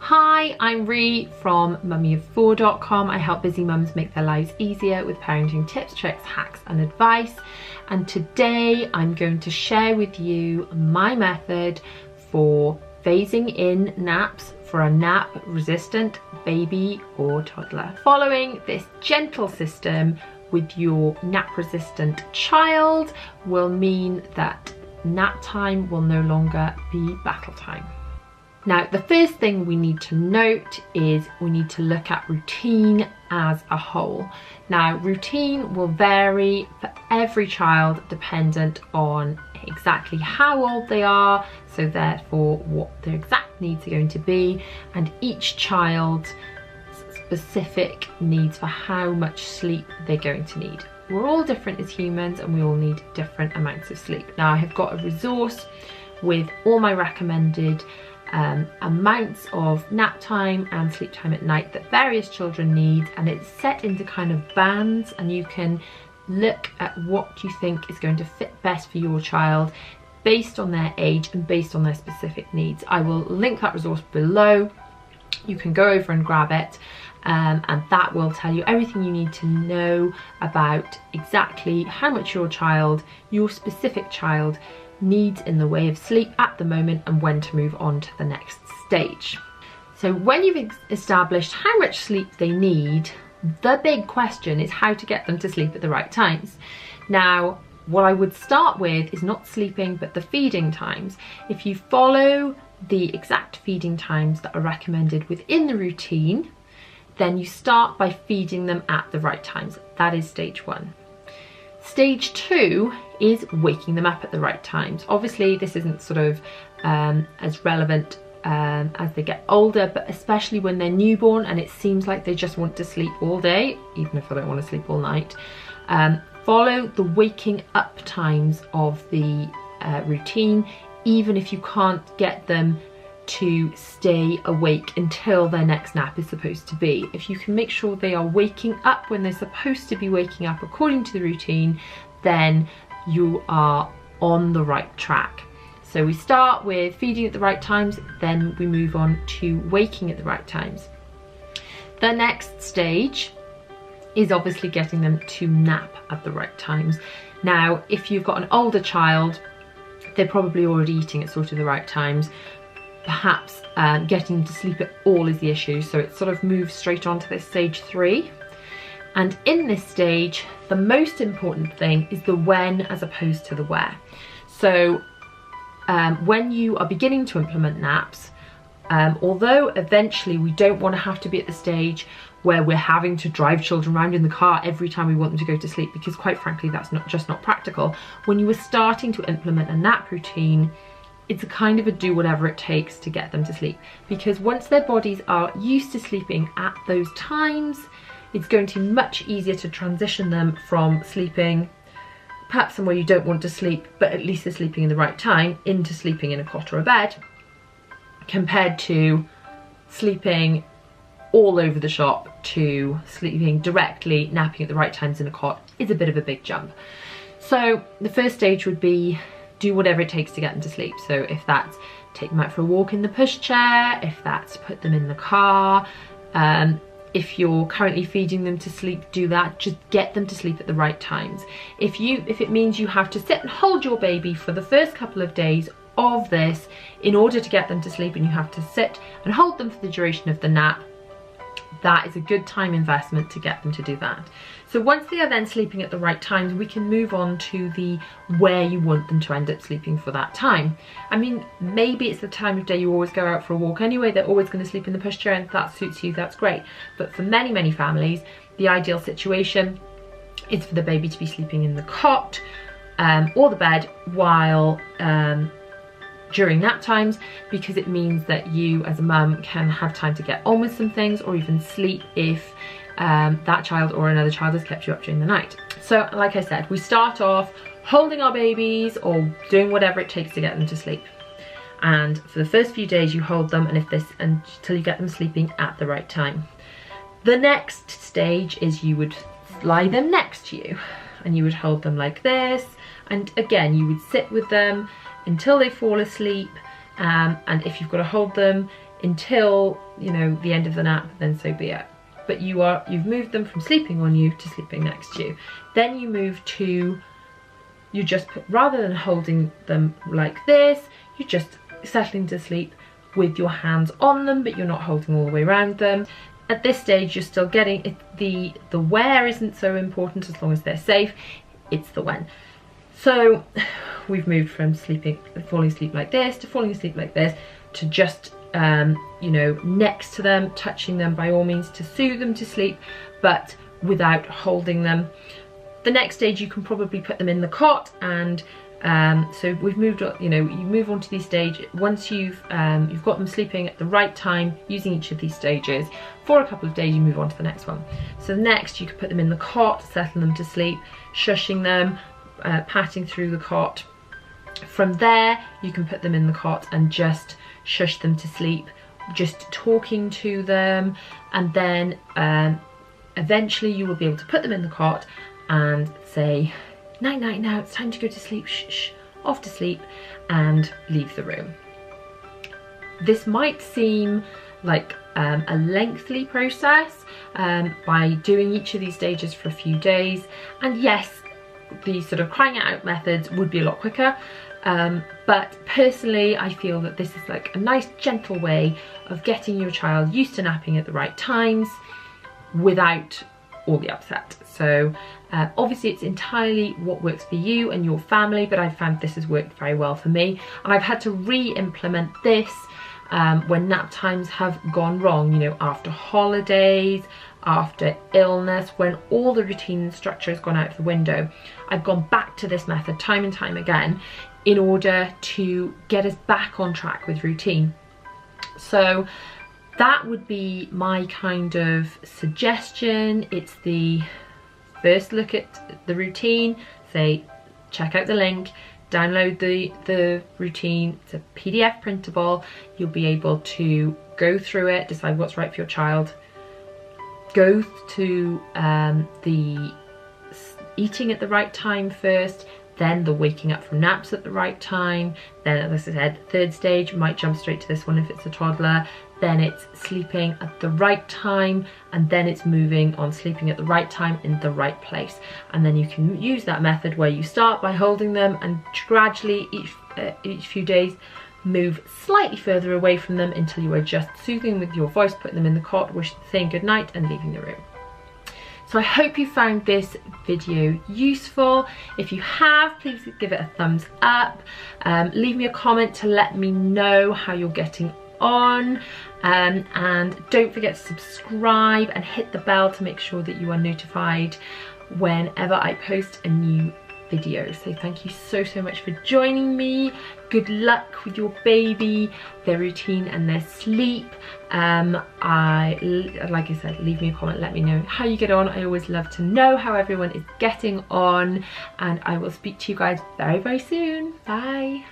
Hi, I'm Ree from mummyof4.com. I help busy mums make their lives easier with parenting tips, tricks, hacks and advice. And today I'm going to share with you my method for phasing in naps for a nap resistant baby or toddler. Following this gentle system with your nap resistant child will mean that nap time will no longer be battle time. Now, the first thing we need to note is we need to look at routine as a whole. Now, routine will vary for every child dependent on exactly how old they are, so therefore what their exact needs are going to be, and each child's specific needs for how much sleep they're going to need. We're all different as humans and we all need different amounts of sleep. Now, I have got a resource with all my recommended amounts of nap time and sleep time at night that various children need, and it's set into kind of bands, and you can look at what you think is going to fit best for your child based on their age and based on their specific needs. I will link that resource below. You can go over and grab it, and that will tell you everything you need to know about exactly how much your specific child needs in the way of sleep at the moment and when to move on to the next stage. So when you've established how much sleep they need, the big question is how to get them to sleep at the right times. Now, what I would start with is not sleeping but the feeding times. If you follow the exact feeding times that are recommended within the routine, then you start by feeding them at the right times. That is stage one. Stage two is waking them up at the right times. Obviously, this isn't sort of as relevant as they get older, but especially when they're newborn and it seems like they just want to sleep all day, even if they don't want to sleep all night. Follow the waking up times of the routine, even if you can't get them to stay awake until their next nap is supposed to be. If you can make sure they are waking up when they're supposed to be waking up according to the routine, then you are on the right track. So we start with feeding at the right times, then we move on to waking at the right times. The next stage is obviously getting them to nap at the right times. Now, if you've got an older child, they're probably already eating at sort of the right times. Perhaps getting them to sleep at all is the issue, so it sort of moves straight on to this stage 3. And in this stage, the most important thing is the when as opposed to the where. So when you are beginning to implement naps, although eventually we don't want to have to be at the stage where we're having to drive children around in the car every time we want them to go to sleep, because quite frankly that's not practical. When you were starting to implement a nap routine, it's a kind of a do whatever it takes to get them to sleep, because once their bodies are used to sleeping at those times, it's going to be much easier to transition them from sleeping perhaps somewhere you don't want to sleep, but at least they're sleeping in the right time, into sleeping in a cot or a bed, compared to sleeping all over the shop to sleeping directly, napping at the right times in a cot is a bit of a big jump. So the first stage would be do whatever it takes to get them to sleep. So if that's take them out for a walk in the pushchair, if that's put them in the car, if you're currently feeding them to sleep, do that. Just get them to sleep at the right times. If it means you have to sit and hold your baby for the first couple of days of this in order to get them to sleep, and you have to sit and hold them for the duration of the nap, that is a good time investment to get them to do that. So once they are then sleeping at the right times, we can move on to the where you want them to end up sleeping for that time. I mean, maybe it's the time of day you always go out for a walk anyway, they're always going to sleep in the pushchair, and if that suits you, that's great. But for many families, the ideal situation is for the baby to be sleeping in the cot or the bed while during nap times, because it means that you as a mum can have time to get on with some things, or even sleep if that child or another child has kept you up during the night. So like I said, we start off holding our babies or doing whatever it takes to get them to sleep, and for the first few days you hold them until you get them sleeping at the right time. The next stage is you would lie them next to you and you would hold them like this, and again you would sit with them until they fall asleep, and if you've got to hold them until, you know, the end of the nap, then so be it. But you've moved them from sleeping on you to sleeping next to you. Then you move to, you just put, rather than holding them like this, you're just settling to sleep with your hands on them, but you're not holding all the way around them. At this stage, you're still getting it, the where isn't so important as long as they're safe, it's the when. So we've moved from falling asleep like this to falling asleep like this to just you know, next to them, touching them by all means to soothe them to sleep, but without holding them. The next stage, you can probably put them in the cot, and so we've moved on, you know, you move on to these stages once you've got them sleeping at the right time using each of these stages for a couple of days. You move on to the next one. So next, you can put them in the cot, settle them to sleep, shushing them, patting through the cot. From there, you can put them in the cot and just shush them to sleep, just talking to them, and then eventually you will be able to put them in the cot and say, night night now, it's time to go to sleep, shh, shh, off to sleep, and leave the room. This might seem like a lengthy process by doing each of these stages for a few days, and yes, the sort of crying it out methods would be a lot quicker, but personally I feel that this is like a nice gentle way of getting your child used to napping at the right times without all the upset. So obviously it's entirely what works for you and your family, but I've found this has worked very well for me, and I've had to re-implement this when nap times have gone wrong, you know, after holidays, after illness, when all the routine and structure has gone out the window. I've gone back to this method time and time again in order to get us back on track with routine. So that would be my kind of suggestion. It's the first look at the routine, say check out the link, download the routine. It's a PDF printable. You'll be able to go through it, decide what's right for your child, go to the eating at the right time first, then the waking up from naps at the right time, then as I said, third stage, might jump straight to this one if it's a toddler, then it's sleeping at the right time, and then it's moving on sleeping at the right time in the right place. And then you can use that method where you start by holding them and gradually each few days move slightly further away from them until you are just soothing with your voice, putting them in the cot, saying goodnight and leaving the room. So I hope you found this video useful. If you have, please give it a thumbs up. Leave me a comment to let me know how you're getting on. And don't forget to subscribe and hit the bell to make sure that you are notified whenever I post a new video. So thank you so much for joining me. Good luck with your baby, their routine and their sleep. Like I said, leave me a comment, let me know how you get on. I always love to know how everyone is getting on, and I will speak to you guys very soon. Bye.